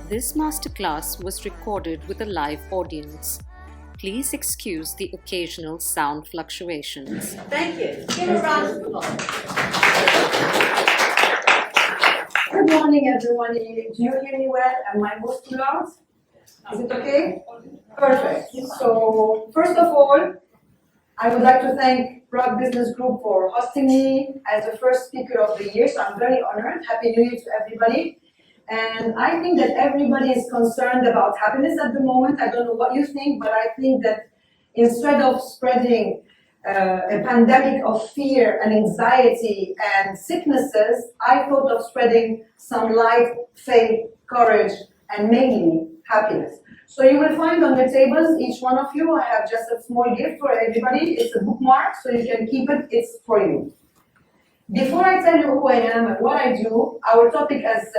This masterclass was recorded with a live audience. Please excuse the occasional sound fluctuations. Thank you. Give a round of applause. Good morning, everyone. Do you hear me well? Am I most too loud? Is it okay? Perfect. So, first of all, I would like to thank Prague Business Group for hosting me as the first speaker of the year. So I'm very honored. Happy New Year to everybody. And I think that everybody is concerned about happiness at the moment. I don't know what you think, but I think that instead of spreading a pandemic of fear and anxiety and sicknesses, I thought of spreading some light, faith, courage, and mainly happiness. So you will find on the tables, each one of you, I have just a small gift for everybody. It's a bookmark, so you can keep it. It's for you. Before I tell you who I am and what I do, our topic, as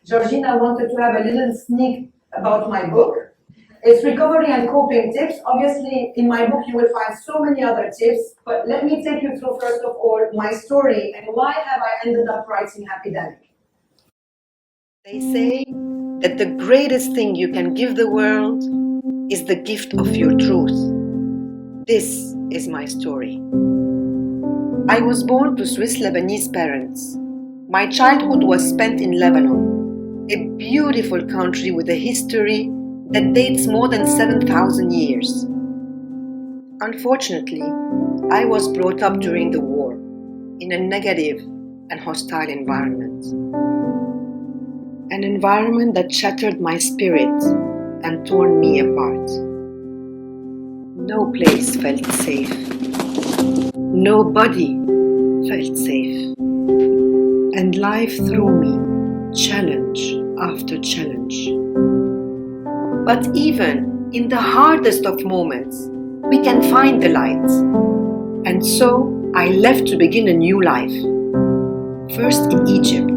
Georgina wanted to have a little sneak about my book. It's recovery and coping tips. Obviously, in my book, you will find so many other tips, but let me take you through, first of all, my story and why have I ended up writing Happydemic. They say that the greatest thing you can give the world is the gift of your truth. This is my story. I was born to Swiss-Lebanese parents. My childhood was spent in Lebanon, a beautiful country with a history that dates more than 7,000 years. Unfortunately, I was brought up during the war in a negative and hostile environment. An environment that shattered my spirit and torn me apart. No place felt safe. Nobody felt safe. And life threw me challenge after challenge. But even in the hardest of moments, we can find the light. And so I left to begin a new life. First in Egypt,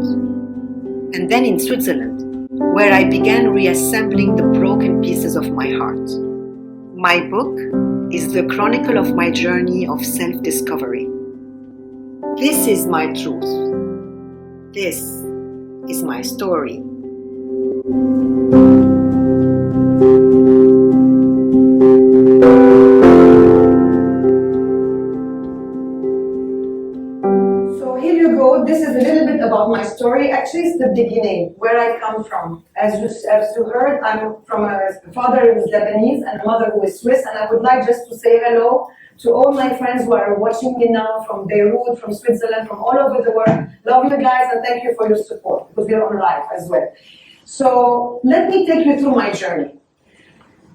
and then in Switzerland, where I began reassembling the broken pieces of my heart. My book is the chronicle of my journey of self-discovery. This is my truth. This is my story. So here you go. This is a little bit about my story. Actually, it's the beginning, where I come from. As you heard, I'm from a father who is Lebanese and a mother who is Swiss, and I would like just to say hello to all my friends who are watching me now from Beirut, from Switzerland, from all over the world. Love you guys and thank you for your support, because we're on live as well. So let me take you through my journey.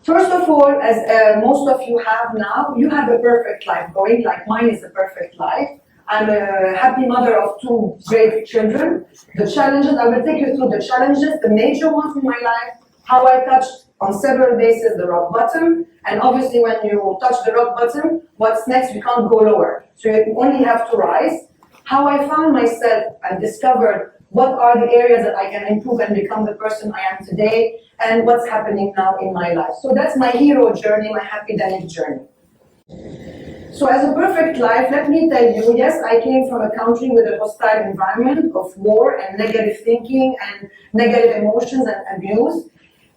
First of all, as most of you have now, you have a perfect life going, like mine is a perfect life. I'm a happy mother of 2 great children. The challenges, I will take you through the challenges, the major ones in my life, how I touched on several bases the rock bottom, and obviously when you touch the rock bottom, what's next? You can't go lower. So you only have to rise. How I found myself and discovered what are the areas that I can improve and become the person I am today, and what's happening now in my life. So that's my hero journey, my Happydemic journey. So as a perfect life, let me tell you, yes, I came from a country with a hostile environment of war and negative thinking and negative emotions and abuse.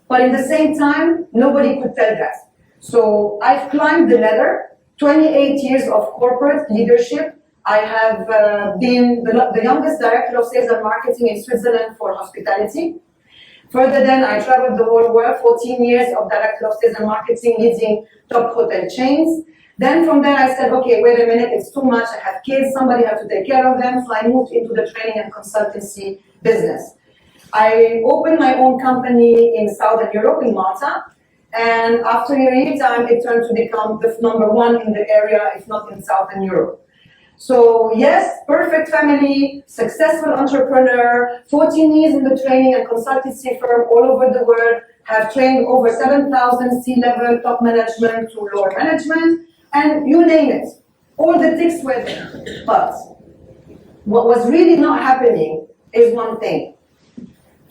But in the same time, nobody could tell that. So I've climbed the ladder, 28 years of corporate leadership. I have been the youngest director of sales and marketing in Switzerland for hospitality. Further then, I traveled the whole world, 14 years of director of sales and marketing, leading top hotel chains. Then from there I said, okay, wait a minute, it's too much, I have kids, somebody has to take care of them, so I moved into the training and consultancy business. I opened my own company in Southern Europe, in Malta, and after a year time, it turned to become the #1 in the area, if not in Southern Europe. So yes, perfect family, successful entrepreneur, 14 years in the training and consultancy firm all over the world, have trained over 7,000 C-level top management to lower management, and you name it. All the ticks were there. But what was really not happening is one thing.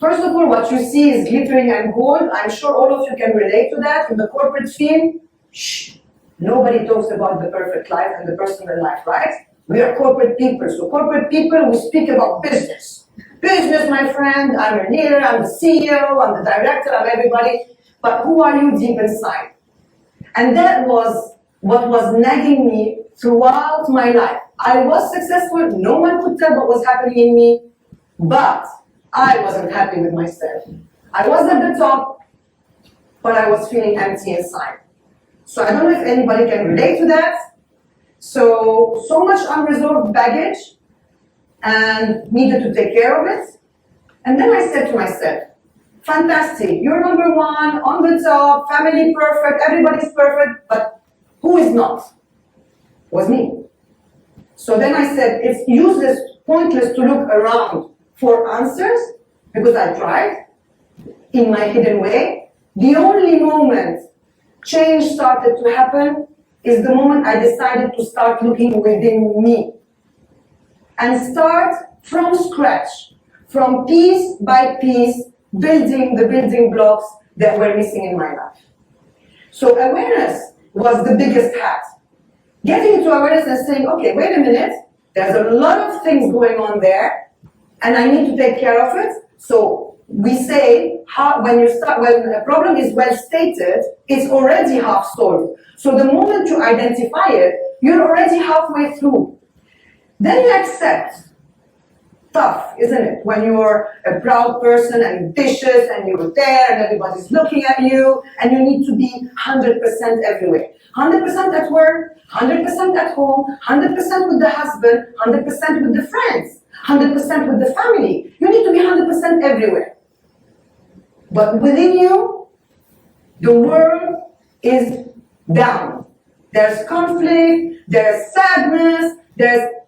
First of all, what you see is glittering and gold. I'm sure all of you can relate to that. In the corporate field, shh, Nobody talks about the perfect life and the personal life, right? We are corporate people. So corporate people, we speak about business. Business, my friend, I'm a leader, I'm the CEO, I'm the director, I'm everybody. But who are you deep inside? And that was what was nagging me throughout my life. I was successful, no one could tell what was happening in me, but I wasn't happy with myself. I was at the top, but I was feeling empty inside. So I don't know if anybody can relate to that. So much unresolved baggage and needed to take care of it. And then I said to myself, fantastic, you're number one, on the top, family perfect, everybody's perfect, but who is not? Was me. So then I said, it's useless, pointless to look around for answers, because I tried in my hidden way. The only moment change started to happen is the moment I decided to start looking within me and start from scratch, from piece by piece, building the building blocks that were missing in my life. So awareness was the biggest hat. Getting into awareness and saying, okay, wait a minute, there's a lot of things going on there, and I need to take care of it. So we say, when a problem is well stated, it's already half solved. So the moment you identify it, you're already halfway through. Then you accept. Tough, isn't it? When you're a proud person, ambitious, and you're there, and everybody's looking at you, and you need to be 100% everywhere. 100% at work, 100% at home, 100% with the husband, 100% with the friends, 100% with the family. You need to be 100% everywhere. But within you, the world is down. There's conflict, there's sadness,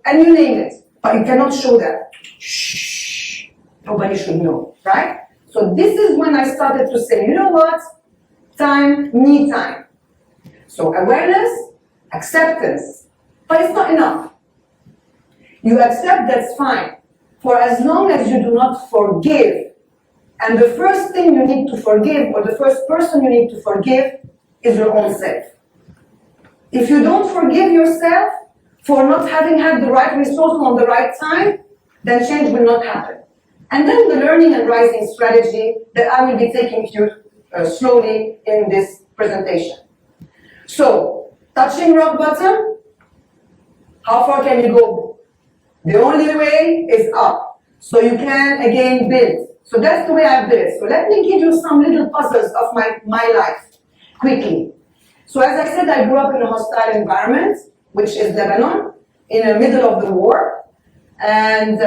and you name it. But you cannot show that. Shh. Nobody should know, right? So this is when I started to say, you know what? Time, me time. So awareness, acceptance. But it's not enough. You accept, that's fine. For as long as you do not forgive, and the first thing you need to forgive, or the first person you need to forgive, is your own self. If you don't forgive yourself for not having had the right resources on the right time, then change will not happen. And then the learning and rising strategy that I will be taking you slowly in this presentation. So, touching rock bottom, how far can you go? The only way is up. So you can again build. So that's the way I've built it. So let me give you some little puzzles of my life, quickly. So as I said, I grew up in a hostile environment, which is Lebanon, in the middle of the war. And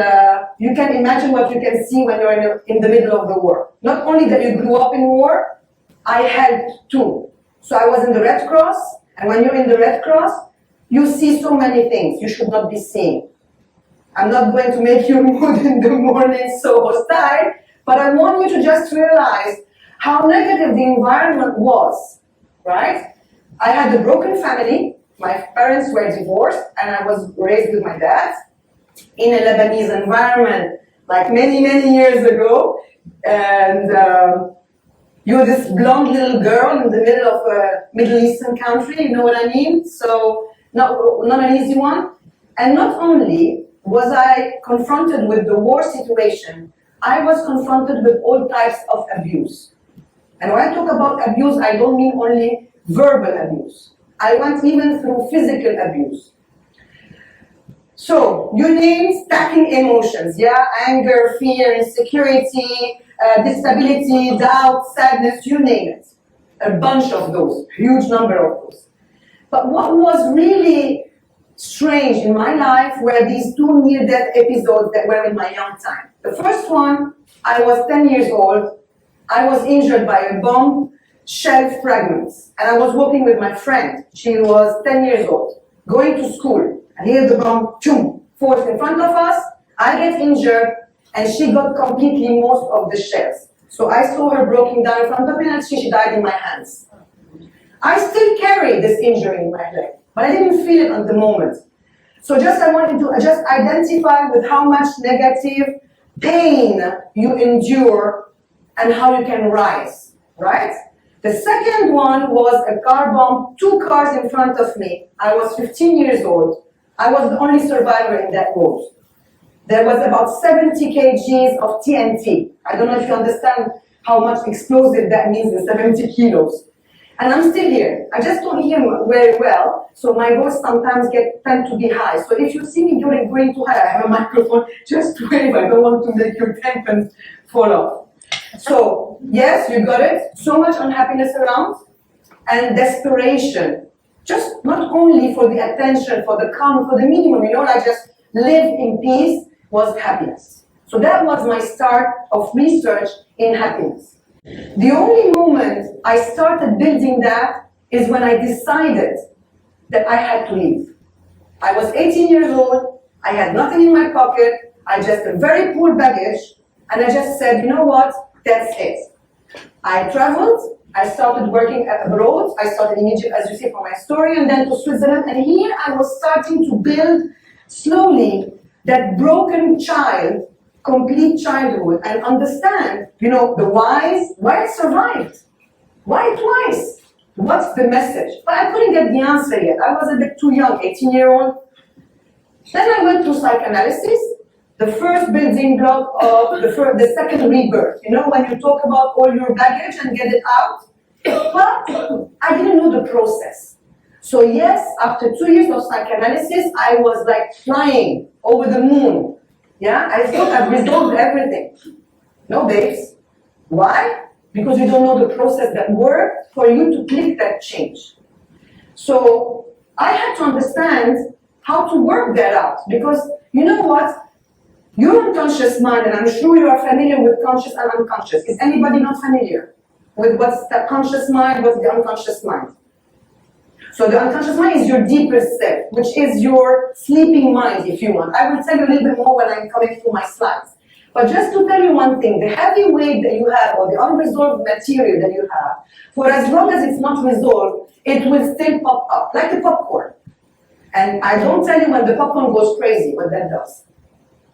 you can imagine what you can see when you're in the middle of the war. Not only that you grew up in war, I helped too. So I was in the Red Cross, and when you're in the Red Cross, you see so many things you should not be seeing. I'm not going to make your mood in the morning so hostile, but I want you to just realize how negative the environment was, right? I had a broken family. My parents were divorced, and I was raised with my dad in a Lebanese environment, like many, many years ago. And you're this blonde little girl in the middle of a Middle Eastern country, you know what I mean? So, not an easy one. And not only was I confronted with the war situation, I was confronted with all types of abuse. And when I talk about abuse, I don't mean only verbal abuse. I went even through physical abuse. So, you name stacking emotions, yeah? Anger, fear, insecurity, disability, doubt, sadness, you name it. A bunch of those, huge number of those. But what was really strange in my life were these two near-death episodes that were in my young time. The first one, I was 10 years old. I was injured by a bomb shell fragments. And I was walking with my friend. She was 10 years old, going to school. And here the bomb, choom, falls in front of us. I get injured, and she got completely most of the shells. So I saw her broken down in front of me, and she died in my hands. I still carry this injury in my leg, but I didn't feel it at the moment. So I wanted to just identify with how much negative pain you endure and how you can rise, right? The second one was a car bomb, 2 cars in front of me. I was 15 years old. I was the only survivor in that boat. There was about 70 kgs of TNT. I don't know if you understand how much explosive that means in 70 kilos. And I'm still here. I just don't hear very well, so my voice sometimes tend to be high. So if you see me going too high, I have a microphone, just wave. I don't want to make your temples fall off. So, yes, you got it. So much unhappiness around and desperation. Just not only for the attention, for the calm, for the minimum, like just live in peace was happiness. So that was my start of research in happiness. The only moment I started building that is when I decided that I had to leave. I was 18 years old, I had nothing in my pocket, I just had very poor baggage, and I just said, you know what, that's it. I traveled, I started working abroad, I started in Egypt, as you see from my story, and then to Switzerland, and here I was starting to build slowly that broken child, complete childhood, and understand, the why I survived. Why twice? What's the message? But I couldn't get the answer yet. I was a bit too young, 18-year-old. Then I went to psychoanalysis, the first building block of the second rebirth. When you talk about all your baggage and get it out. But I didn't know the process. So yes, after 2 years of psychoanalysis, I was like flying over the moon. Yeah, I thought I've resolved everything. No, babes. Why? Because you don't know the process that worked for you to click that change. So I had to understand how to work that out. Because you know what? Your unconscious mind, and I'm sure you are familiar with conscious and unconscious. Is anybody not familiar with what's the conscious mind, what's the unconscious mind? So the unconscious mind is your deepest self, which is your sleeping mind, if you want. I will tell you a little bit more when I'm coming through my slides. But just to tell you one thing, the heavy weight that you have, or the unresolved material that you have, for as long as it's not resolved, it will still pop up, like the popcorn. And I don't tell you when the popcorn goes crazy, what that does.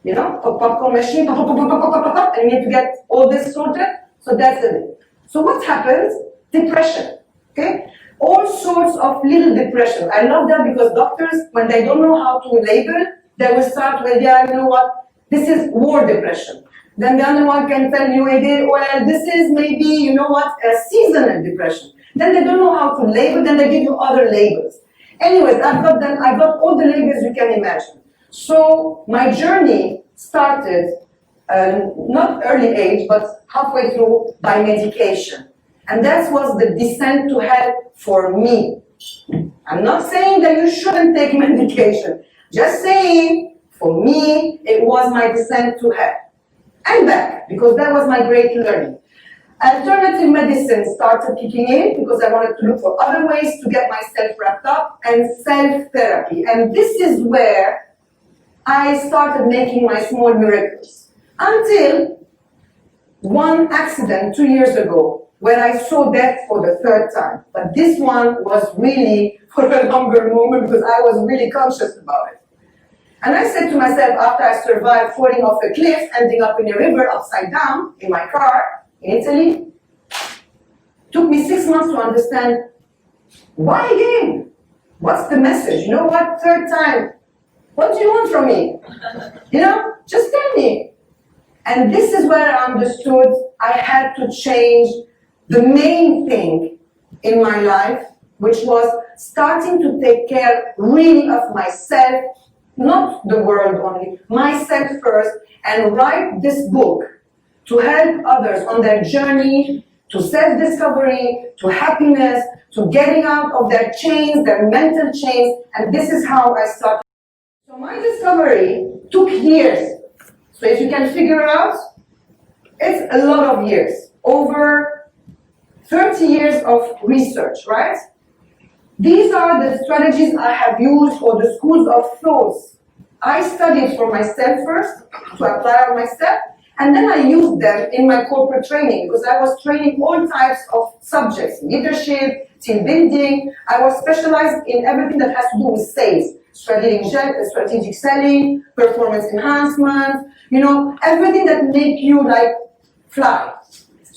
Popcorn machine, pop, pop, pop, pop, pop, pop, pop, and you need to get all this sorted. So that's it. So what happens? Depression, okay? All sorts of little depression. I love that because doctors, when they don't know how to label, they will start with, yeah, you know what, this is war depression. Then the other one can tell you, well, this is maybe, you know what, a seasonal depression. Then they don't know how to label, then they give you other labels. Anyways, I got all the labels you can imagine. So my journey started, not early age, but halfway through by medication. And that was the descent to hell for me. I'm not saying that you shouldn't take medication. Just saying, for me, it was my descent to hell. And back, because that was my great learning. Alternative medicine started kicking in because I wanted to look for other ways to get myself wrapped up, and self-therapy. And this is where I started making my small miracles. Until one accident 2 years ago, when I saw death for the third time. But this one was really for a longer moment because I was really conscious about it. And I said to myself, after I survived falling off a cliff, ending up in a river upside down in my car in Italy, took me 6 months to understand, why again? What's the message? You know what, third time, what do you want from me? Just tell me. And this is where I understood I had to change the main thing in my life, which was starting to take care really of myself, not the world only, myself first, and write this book to help others on their journey to self-discovery, to happiness, to getting out of their chains, their mental chains, and this is how I started. So my discovery took years. So if you can figure out, it's a lot of years, over 30 years of research, right? These are the strategies I have used, or the schools of thoughts. I studied for myself first, to apply on myself, and then I used them in my corporate training, because I was training all types of subjects, leadership, team building. I was specialized in everything that has to do with sales, strategic selling, performance enhancement, everything that make you like fly.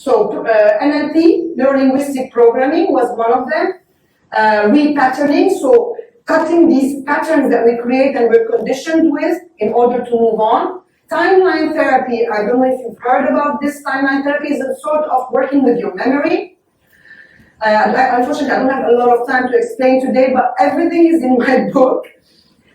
So NLP, neuro-linguistic programming, was one of them. Repatterning, so cutting these patterns that we create and we're conditioned with in order to move on. Timeline therapy, I don't know if you've heard about this. Timeline therapy is a sort of working with your memory. Unfortunately, I don't have a lot of time to explain today, but everything is in my book.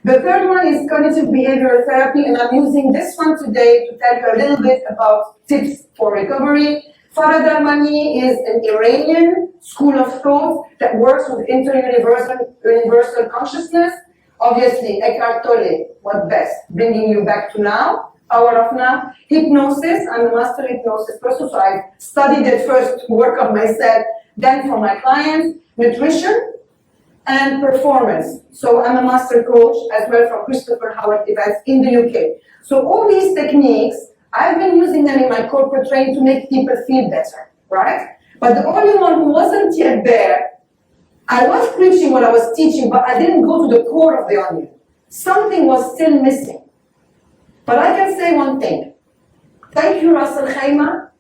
The third one is cognitive behavioral therapy, and I'm using this one today to tell you a little bit about tips for recovery. Farah Darmani is an Iranian school of thought that works with inter-universal consciousness. Obviously, Eckhart Tolle, what best? Bringing you back to now, power of now. Hypnosis, I'm a master hypnosis person, so I studied it first to work on myself, then for my clients. Nutrition and performance. So I'm a master coach as well from Christopher Howard events in the UK. So all these techniques, I've been using them in my corporate training to make people feel better, right? But the only one who wasn't yet there, I was preaching what I was teaching, but I didn't go to the core of the onion. Something was still missing. But I can say one thing. Thank you, Russell Khaima.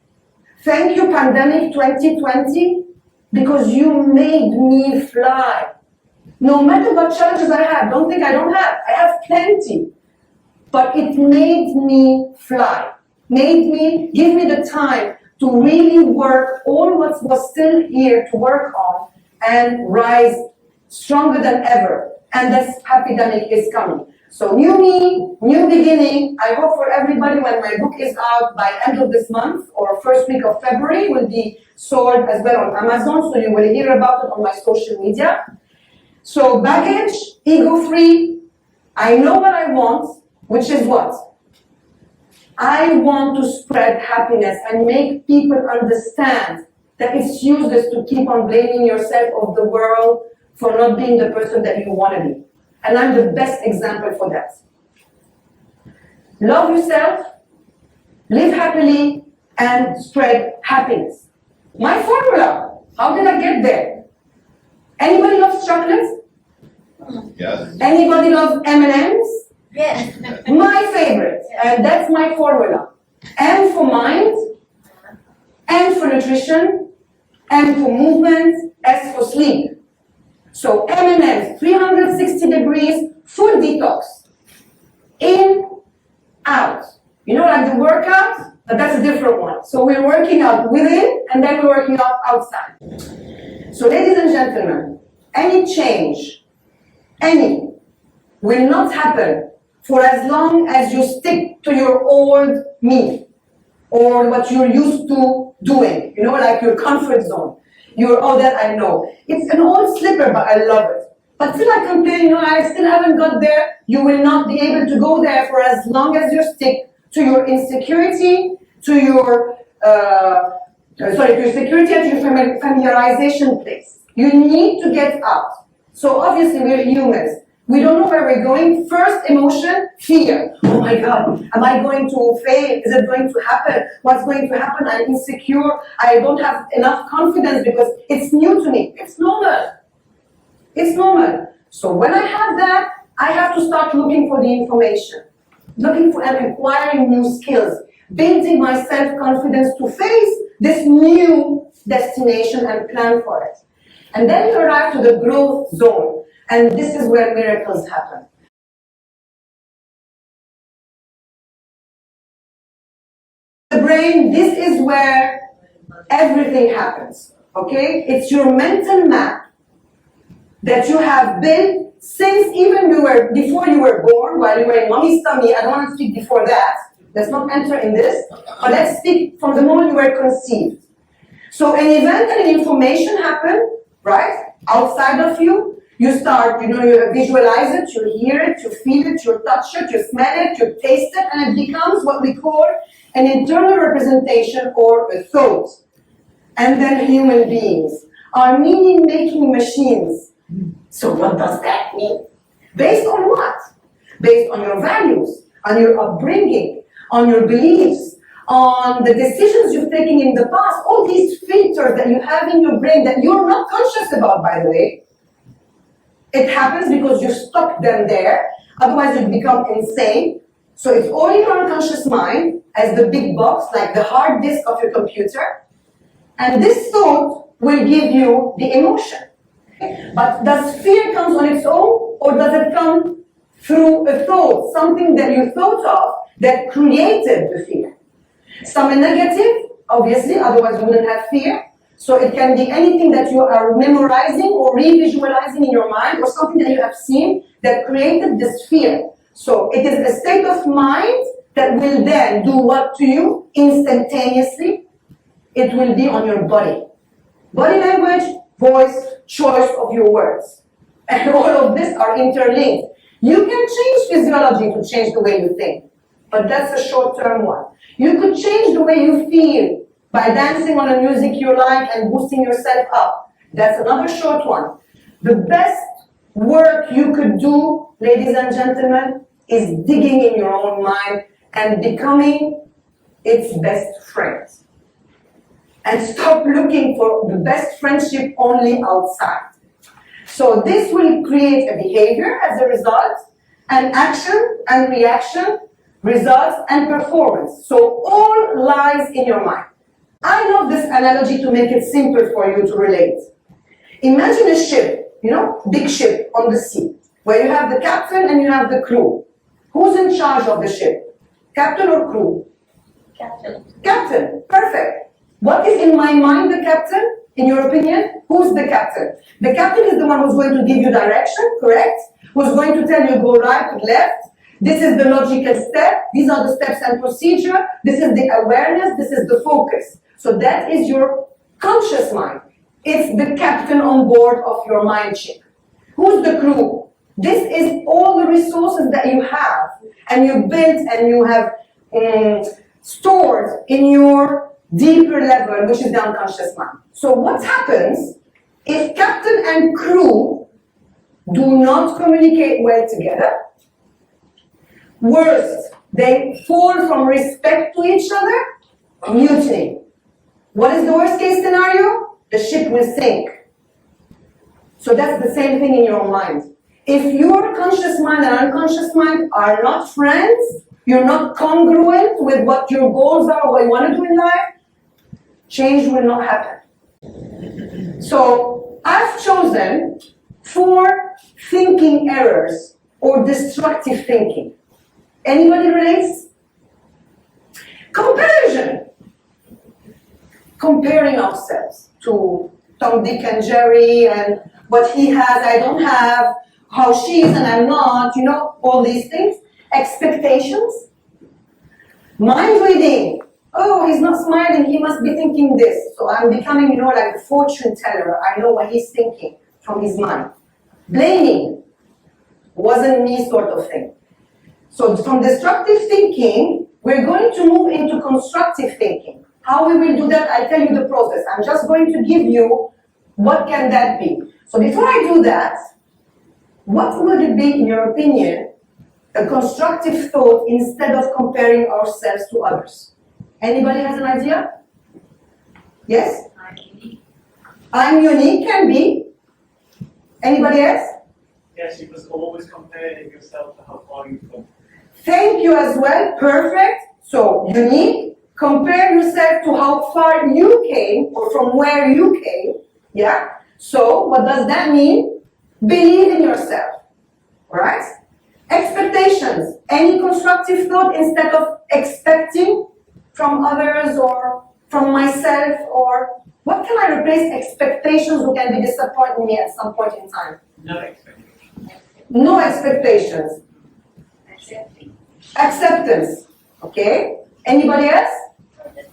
Thank you, Pandemic 2020, because you made me fly. No matter what challenges I have, don't think I don't have. I have plenty. But it made me fly. Give me the time to really work all what was still here to work on and rise stronger than ever. And this epidemic is coming. So new me, new beginning. I hope for everybody when my book is out by end of this month or first week of February will be sold as well on Amazon. So you will hear about it on my social media. So baggage, ego-free. I know what I want, which is what? I want to spread happiness and make people understand that it's useless to keep on blaming yourself of the world for not being the person that you want to be. And I'm the best example for that. Love yourself, live happily, and spread happiness. My formula, how did I get there? Anybody loves chocolates? Yes. Anybody loves M&Ms? Yes. My favorite, and that's my formula. M for mind, N for nutrition, M for movement, S for sleep. So M&Ms, 360 degrees, full detox. In, out. You know, like the workout, but that's a different one. So we're working out within, and then we're working out outside. So ladies and gentlemen, any change, will not happen for as long as you stick to your old me or what you're used to doing, you know, like your comfort zone. Oh, that I know. It's an old slipper, but I love it. But still I complain, you know, I still haven't got there. You will not be able to go there for as long as you stick to your insecurity, to your, security and your familiarization place. You need to get out. So obviously we're humans. We don't know where we're going. First emotion, fear. Oh my God, am I going to fail? Is it going to happen? What's going to happen? I'm insecure. I don't have enough confidence because it's new to me. It's normal. It's normal. So when I have that, I have to start looking for the information. Looking for and acquiring new skills. Building my self-confidence to face this new destination and plan for it. And then you arrive to the growth zone. And this is where miracles happen. The brain, this is where everything happens, okay? It's your mental map that you have built since even before you were born, while you were in mommy's tummy. I don't want to speak before that. Let's not enter in this, but let's speak from the moment you were conceived. So an event and an information happen, right, outside of you. You start, you visualize it, you hear it, you feel it, you touch it, you smell it, you taste it, and it becomes what we call an internal representation or a thought. And then human beings are meaning-making machines. So what does that mean? Based on what? Based on your values, on your upbringing, on your beliefs, on the decisions you've taken in the past, all these filters that you have in your brain that you're not conscious about, by the way. It happens because you stop them there, otherwise you become insane. So it's all in your unconscious mind as the big box, like the hard disk of your computer. And this thought will give you the emotion. But does fear come on its own, or does it come through a thought, something that you thought of that created the fear? Some negative, obviously, otherwise you wouldn't have fear. So it can be anything that you are memorizing or re-visualizing in your mind, or something that you have seen that created this fear. So it is a state of mind that will then do what to you instantaneously? It will be on your body. Body language, voice, choice of your words. And all of this are interlinked. You can change physiology to change the way you think, but that's a short-term one. You could change the way you feel by dancing on a music you like and boosting yourself up. That's another short one. The best work you could do, ladies and gentlemen, is digging in your own mind and becoming its best friend. And stop looking for the best friendship only outside. So this will create a behavior as a result, and action and reaction, results and performance. So all lies in your mind. I love this analogy to make it simple for you to relate. Imagine a ship, big ship on the sea, where you have the captain and you have the crew. Who's in charge of the ship? Captain or crew? Captain. Captain, perfect. What is in my mind the captain, in your opinion? Who's the captain? The captain is the one who's going to give you direction, correct? Who's going to tell you go right, left. This is the logical step. These are the steps and procedure. This is the awareness. This is the focus. So that is your conscious mind. It's the captain on board of your mind ship. Who's the crew? This is all the resources that you have and you built and you have stored in your deeper level, which is the unconscious mind. So what happens if captain and crew do not communicate well together? Worst, they fall from respect to each other, mutiny. What is the worst case scenario? The ship will sink. So that's the same thing in your mind. If your conscious mind and unconscious mind are not friends, you're not congruent with what your goals are or what you want to do in life, change will not happen. So I've chosen 4 thinking errors or destructive thinking. Anybody relates? Comparison. Comparing ourselves to Tom, Dick, and Jerry, and what he has, I don't have, how she is and I'm not, all these things. Expectations. Mind reading. Oh, he's not smiling, he must be thinking this. So I'm becoming, like the fortune teller. I know what he's thinking from his mind. Blaming. Wasn't me sort of thing. So from destructive thinking, we're going to move into constructive thinking. How we will do that, I'll tell you the process. I'm just going to give you what can that be. So before I do that, what would it be, in your opinion, a constructive thought instead of comparing ourselves to others? Anybody has an idea? Yes? I'm unique. I'm unique can be. Anybody else? Yes, you must always compare yourself to how far you've come. Thank you as well. Perfect. So, unique. Compare yourself to how far you came or from where you came. Yeah? So, what does that mean? Believe in yourself. Alright? Expectations. Any constructive thought instead of expecting from others or from myself, or what can I replace expectations who can be disappointing me at some point in time? No expectations. No expectations. Accepting. Acceptance. Okay? Anybody else?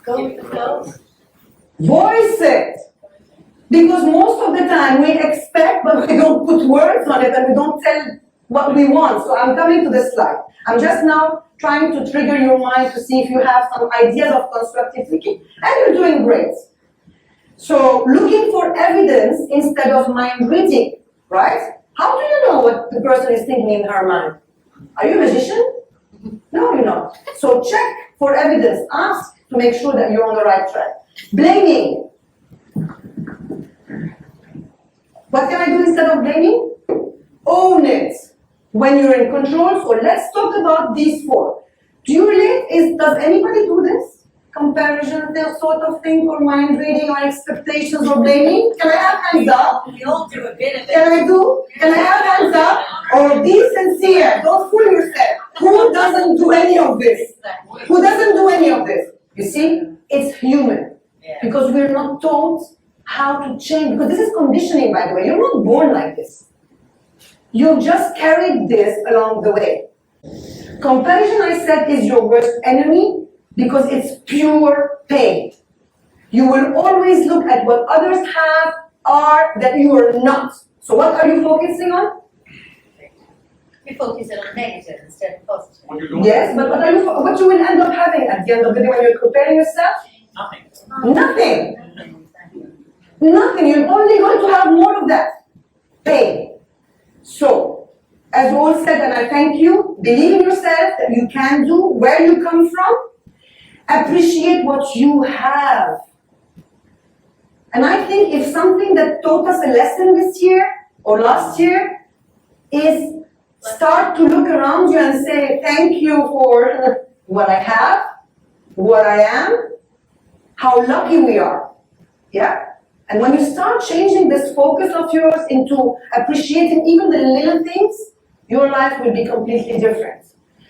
Go with the flow. Voice it. Because most of the time we expect, but we don't put words on it and we don't tell what we want. So I'm coming to this slide. I'm just now trying to trigger your mind to see if you have some ideas of constructive thinking. And you're doing great. So looking for evidence instead of mind reading, right? How do you know what the person is thinking in her mind? Are you a magician? No, you're not. So check for evidence. Ask to make sure that you're on the right track. Blaming. What can I do instead of blaming? Own it when you're in control. So let's talk about these 4. Do you relate? Does anybody do this? comparison sort of thing, or mind reading, or expectations, or blaming? Can I have hands up? We all do a bit of it. Can I have hands up? Or be sincere, don't fool yourself. Who doesn't do any of this? Who doesn't do any of this? You see, it's human. Yeah. Because we're not taught how to change. Because this is conditioning, by the way. You're not born like this. You've just carried this along the way. Comparison, I said, is your worst enemy because it's pure pain. You will always look at what others have, are, that you are not. So what are you focusing on? We focus on negative instead of positive. What you're doing? Yes, but what you will end up having at the end of the day when you're comparing yourself? Nothing. Nothing. Nothing. You're only going to have more of that. Pain. So, as all said, and I thank you, believe in yourself that you can do, where you come from, appreciate what you have. And I think if something that taught us a lesson this year or last year is start to look around you and say, thank you for what I have, what I am, how lucky we are. Yeah? And when you start changing this focus of yours into appreciating even the little things, your life will be completely different.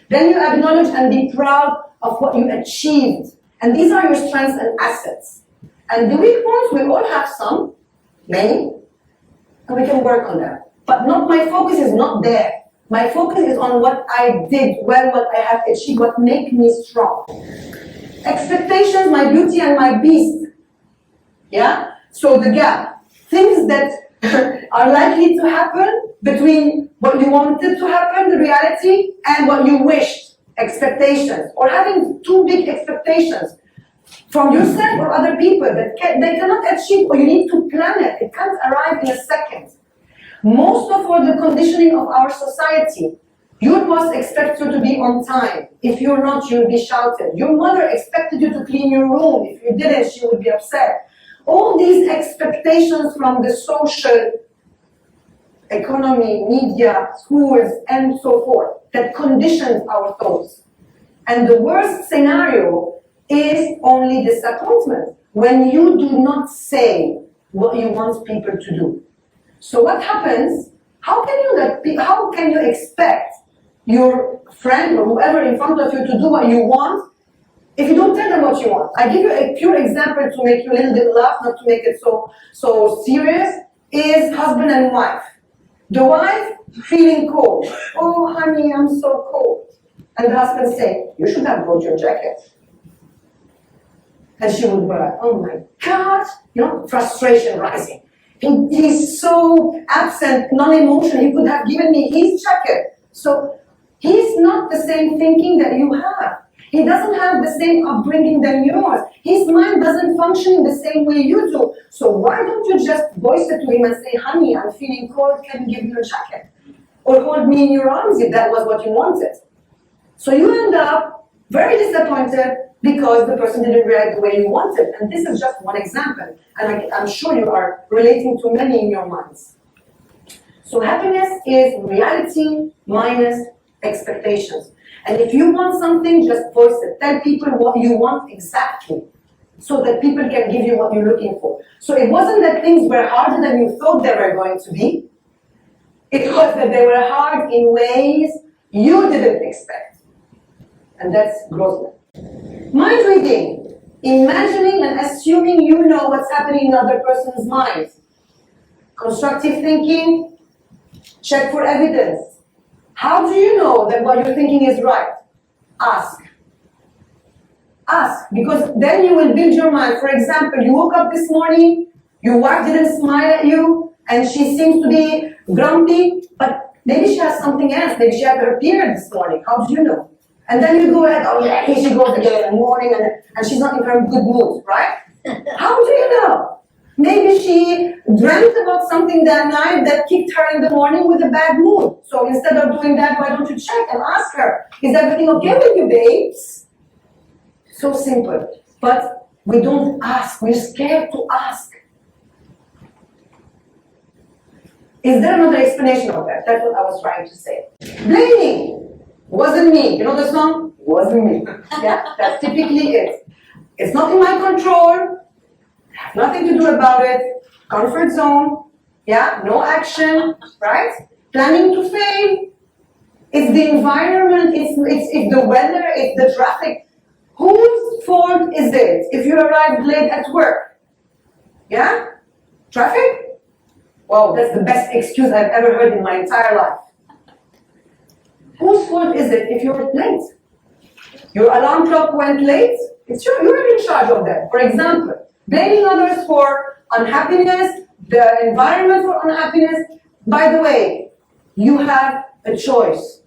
Then you acknowledge and be proud of what you achieved. And these are your strengths and assets. And the weak points, we all have some, many, and we can work on them. But my focus is not there. My focus is on what I did well, what I have achieved, what makes me strong. Expectations, my beauty and my beast. Yeah? So the gap. Things that are likely to happen between what you wanted to happen, the reality, and what you wished, expectations. Or having too big expectations from yourself or other people that they cannot achieve, or you need to plan it. It can't arrive in a second. Most of all, the conditioning of our society. Your boss expects you to be on time. If you're not, you'll be shouted. Your mother expected you to clean your room. If you didn't, she would be upset. All these expectations from the social economy, media, schools, and so forth, that conditions our thoughts. And the worst scenario is only disappointment, when you do not say what you want people to do. So what happens? How can you expect your friend or whoever in front of you to do what you want if you don't tell them what you want? I give you a pure example to make you a little bit laugh, not to make it so serious, is husband and wife. The wife feeling cold. Oh, honey, I'm so cold. And the husband say, you should have brought your jacket. And she would wear, oh my God, frustration rising. He's so absent, non-emotional, he could have given me his jacket. So he's not the same thinking that you have. He doesn't have the same upbringing than yours. His mind doesn't function in the same way you do. So why don't you just voice it to him and say, honey, I'm feeling cold, can you give me a jacket? Or hold me in your arms if that was what you wanted. So you end up very disappointed because the person didn't react the way you wanted. And this is just one example. And I'm sure you are relating to many in your minds. So happiness is reality minus expectations. And if you want something, just voice it. Tell people what you want exactly, so that people can give you what you're looking for. So it wasn't that things were harder than you thought they were going to be. It was that they were hard in ways you didn't expect. And that's growth. Mind reading. Imagining and assuming you know what's happening in another person's mind. Constructive thinking. Check for evidence. How do you know that what you're thinking is right? Ask. Ask, because then you will build your mind. For example, you woke up this morning, your wife didn't smile at you, and she seems to be grumpy, but maybe she has something else. Maybe she had her period this morning. How do you know? And then you go ahead, oh yeah, here she goes again in the morning, and she's not in her good mood, right? How do you know? Maybe she dreamt about something that night that kicked her in the morning with a bad mood. So instead of doing that, why don't you check and ask her, is everything okay with you, babes? So simple. But we don't ask. We're scared to ask. Is there another explanation of that? That's what I was trying to say. Blaming. Wasn't me. You know the song? Wasn't me. Yeah, that's typically it. It's not in my control. I have nothing to do about it. Comfort zone. Yeah, no action, right? Planning to fail. It's the environment, it's the weather, it's the traffic. Whose fault is it if you arrived late at work? Yeah? Traffic? Wow, that's the best excuse I've ever heard in my entire life. Whose fault is it if you're late? Your alarm clock went late? You're in charge of that. For example, blaming others for unhappiness, the environment for unhappiness. By the way, you have a choice.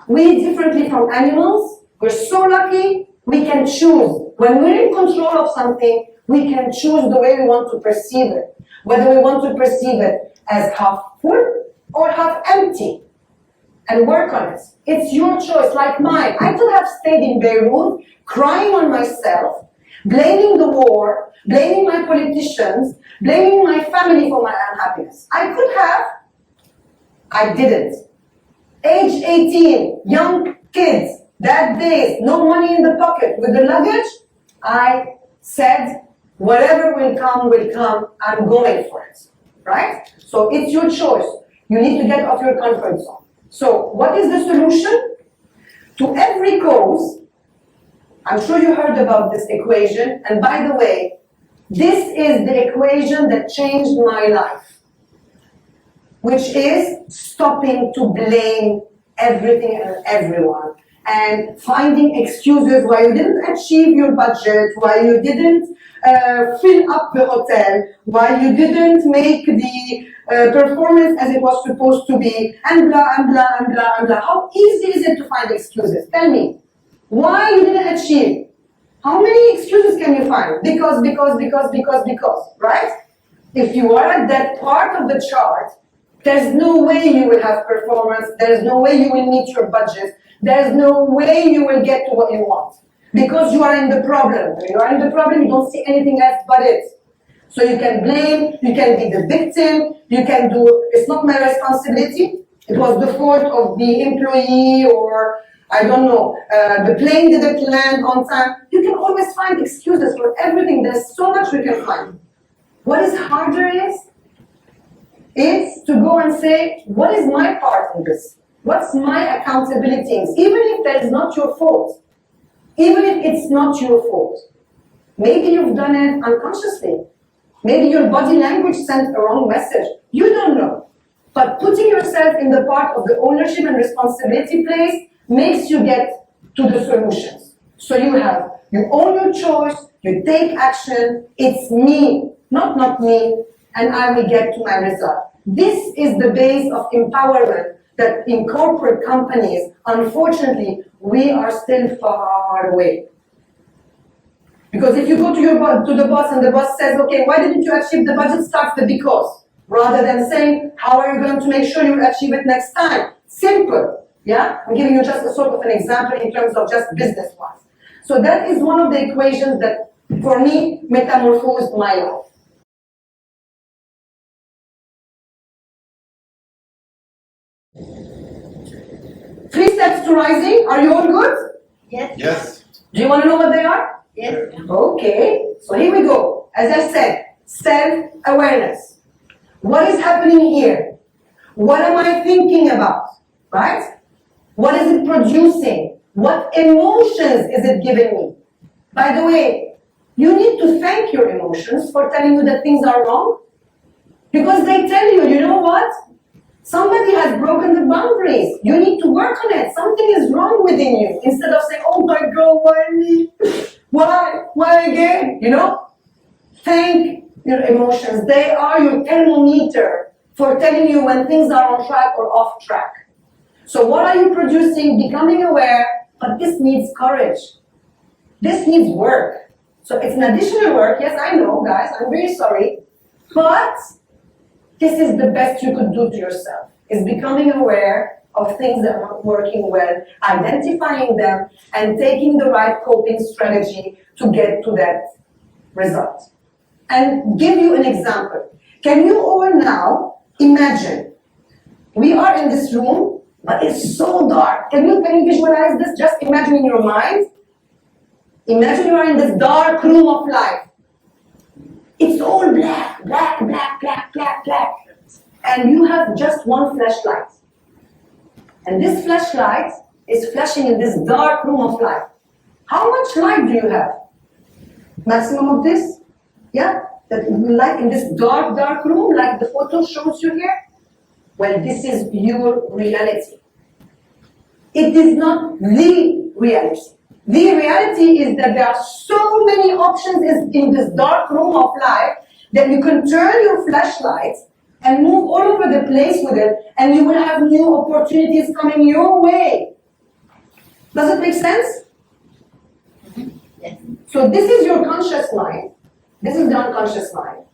We differently from animals. We're so lucky we can choose. When we're in control of something, we can choose the way we want to perceive it. Whether we want to perceive it as half full or half empty. And work on it. It's your choice, like mine. I could have stayed in Beirut, crying on myself, blaming the war, blaming my politicians, blaming my family for my unhappiness. I could have. I didn't. Age 18, young kids, that days, no money in the pocket, with the luggage, I said, whatever will come, I'm going for it, right? So it's your choice. You need to get off your comfort zone. So what is the solution? To every cause, I'm sure you heard about this equation, and by the way, this is the equation that changed my life, which is stopping to blame everything and everyone and finding excuses why you didn't achieve your budget, why you didn't fill up the hotel, why you didn't make the performance as it was supposed to be, and blah, and blah, and blah, and blah. How easy is it to find excuses? Tell me. Why you didn't achieve? How many excuses can you find? Because, right? If you are at that part of the chart, there's no way you will have performance, there's no way you will meet your budget, there's no way you will get to what you want. Because you are in the problem. When you are in the problem, you don't see anything else but it. So you can blame, you can be the victim, you can do, it's not my responsibility, it was the fault of the employee, or I don't know, the plane didn't land on time. You can always find excuses for everything. There's so much we can find. What is harder is to go and say, what is my part in this? What's my accountability? Even if that is not your fault. Even if it's not your fault. Maybe you've done it unconsciously. Maybe your body language sent a wrong message. You don't know. But putting yourself in the part of the ownership and responsibility place makes you get to the solutions. So you own your choice, you take action, it's me, not me, and I will get to my result. This is the base of empowerment that in corporate companies, unfortunately, we are still far away. Because if you go to the boss and the boss says, okay, why didn't you achieve the budget, starts the because, rather than saying, how are you going to make sure you achieve it next time? Simple, yeah? I'm giving you just a sort of an example in terms of just business-wise. So that is one of the equations that, for me, metamorphosed my life. 3 steps to rising. Are you all good? Yes. Yes. Do you want to know what they are? Yes. Okay. So here we go. As I said, self-awareness. What is happening here? What am I thinking about? Right? What is it producing? What emotions is it giving me? By the way, you need to thank your emotions for telling you that things are wrong. Because they tell you, you know what? Somebody has broken the boundaries. You need to work on it. Something is wrong within you. Instead of saying, oh my God, why me? Why? Why again? You know? Thank your emotions. They are your thermometer for telling you when things are on track or off track. So what are you producing? Becoming aware, but this needs courage. This needs work. So it's an additional work. Yes, I know, guys. I'm really sorry. But this is the best you could do to yourself, is becoming aware of things that are not working well, identifying them, and taking the right coping strategy to get to that result. And give you an example. Can you all now imagine, we are in this room, but it's so dark. Can you visualize this? Just imagine in your mind, Imagine you are in this dark room of life. It's all black, black, black, black, black, black. And you have just one flashlight. And this flashlight is flashing in this dark room of life. How much light do you have? Maximum of this? Yeah? That light in this dark, dark room, like the photo shows you here? Well, this is your reality. It is not the reality. The reality is that there are so many options in this dark room of life that you can turn your flashlight and move all over the place with it, and you will have new opportunities coming your way. Does it make sense? Yes. So this is your conscious mind. This is the unconscious mind.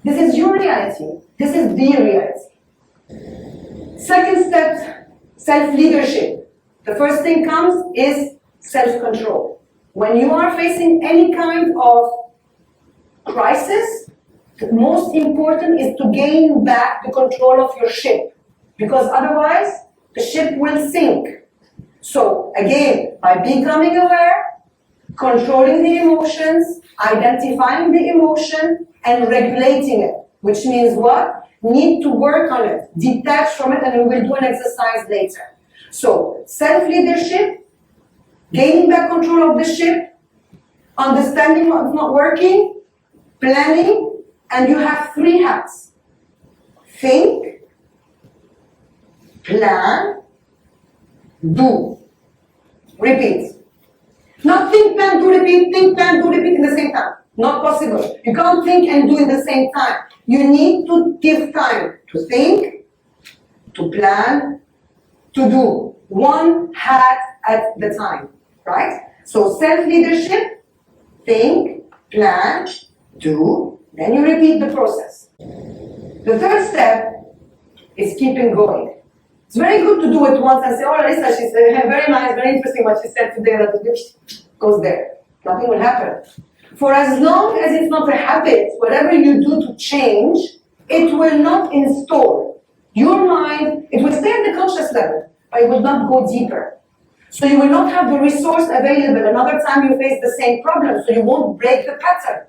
This is your reality. This is the reality. Second step, self-leadership. The first thing comes is self-control. When you are facing any kind of crisis, the most important is to gain back the control of your ship, because otherwise the ship will sink. So again, by becoming aware, controlling the emotions, identifying the emotion, and regulating it, which means what? Need to work on it, detach from it, and we will do an exercise later. So self-leadership, gaining back control of the ship, understanding what's not working, planning, and you have 3 hats. Think, plan, do. Repeat. Not think, plan, do, repeat, think, plan, do, repeat in the same time. Not possible. You can't think and do in the same time. You need to give time to think, to plan, to do. One hat at the time, right? So self-leadership, think, plan, do, then you repeat the process. The third step is keeping going. It's very good to do it once and say, oh, Larissa, she said, very nice, very interesting what she said today, that goes there. Nothing will happen. For as long as it's not a habit, whatever you do to change, it will not install. Your mind, it will stay at the conscious level, but it will not go deeper. So you will not have the resource available another time you face the same problem, so you won't break the pattern.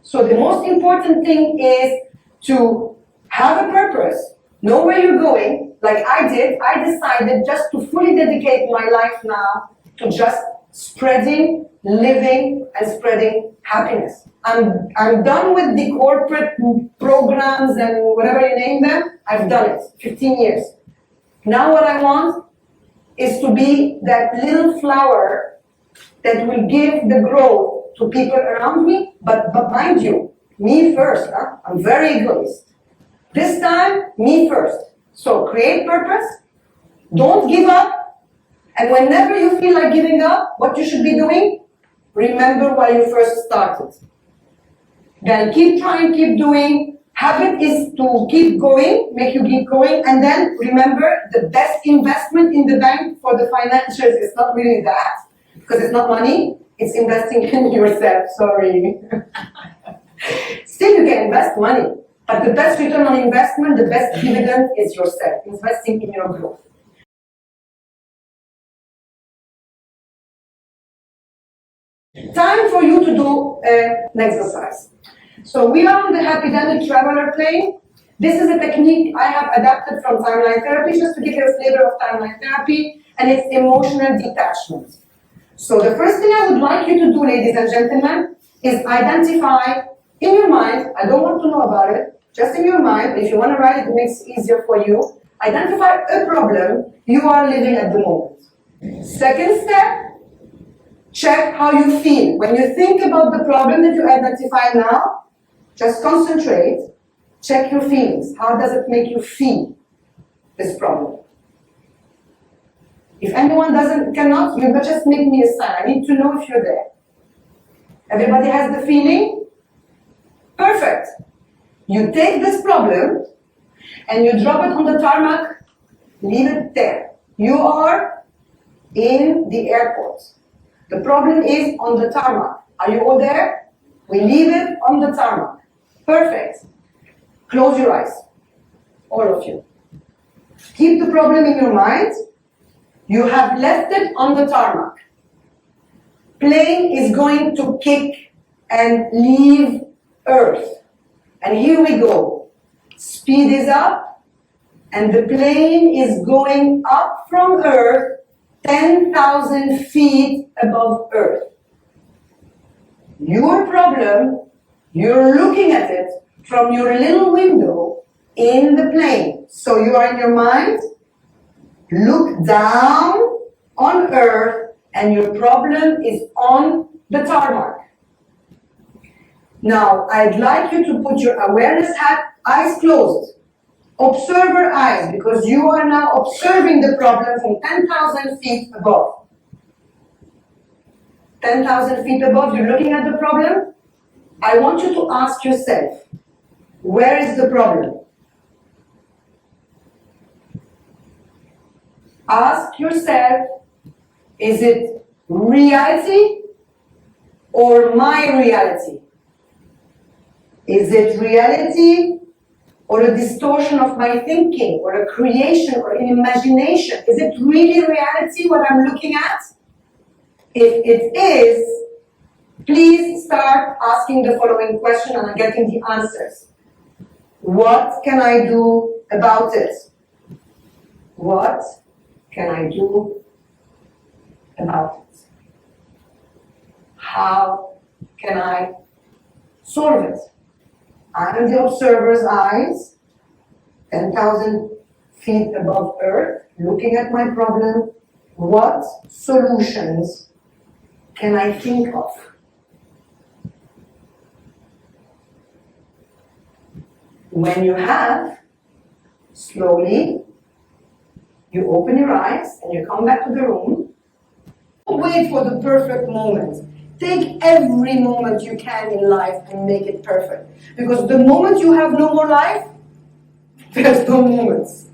So the most important thing is to have a purpose, know where you're going, like I did. I decided just to fully dedicate my life now to just spreading, living, and spreading happiness. I'm done with the corporate programs and whatever you name them. I've done it, 15 years. Now what I want is to be that little flower that will give the growth to people around me, but mind you, me first. I'm very egoist. This time, me first. So create purpose, don't give up, and whenever you feel like giving up, what you should be doing, remember why you first started. Then keep trying, keep doing. Habit is to keep going, make you keep going, and then remember the best investment in the bank for the financials is not really that, because it's not money, it's investing in yourself, sorry. Still you can invest money, but the best return on investment, the best dividend is yourself, investing in your growth. Time for you to do an exercise. So we are on the Happydemic Traveler plane. This is a technique I have adapted from timeline therapy, just to give you a flavor of timeline therapy, and it's emotional detachment. So the first thing I would like you to do, ladies and gentlemen, is identify in your mind, I don't want to know about it, just in your mind, if you want to write it, it makes it easier for you, identify a problem you are living at the moment. Second step, check how you feel. When you think about the problem that you identify now, just concentrate, check your feelings. How does it make you feel, this problem? If anyone cannot, you just make me a sign. I need to know if you're there. Everybody has the feeling? Perfect. You take this problem and you drop it on the tarmac, leave it there. You are in the airport. The problem is on the tarmac. Are you all there? We leave it on the tarmac. Perfect. Close your eyes, all of you. Keep the problem in your mind. You have left it on the tarmac. plane is going to kick and leave Earth. And here we go. Speed is up, and the plane is going up from Earth 10,000 feet above Earth. Your problem, you're looking at it from your little window in the plane. So you are in your mind, look down on Earth, and your problem is on the tarmac. Now, I'd like you to put your awareness hat, eyes closed, observer eyes, because you are now observing the problem from 10,000 feet above. 10,000 feet above, you're looking at the problem. I want you to ask yourself, where is the problem? Ask yourself, is it reality or my reality? Is it reality or a distortion of my thinking or a creation or an imagination? Is it really reality what I'm looking at? If it is, please start asking the following question and getting the answers. What can I do about it? What can I do about it? How can I solve it? I'm the observer's eyes, 10,000 feet above Earth, looking at my problem. What solutions can I think of? When you have, slowly, you open your eyes and you come back to the room. Don't wait for the perfect moment. Take every moment you can in life and make it perfect. Because the moment you have no more life, there's no moments.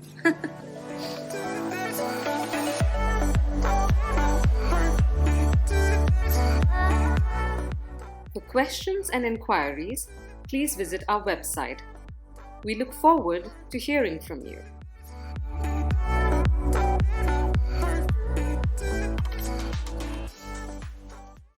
For questions and inquiries, please visit our website. We look forward to hearing from you.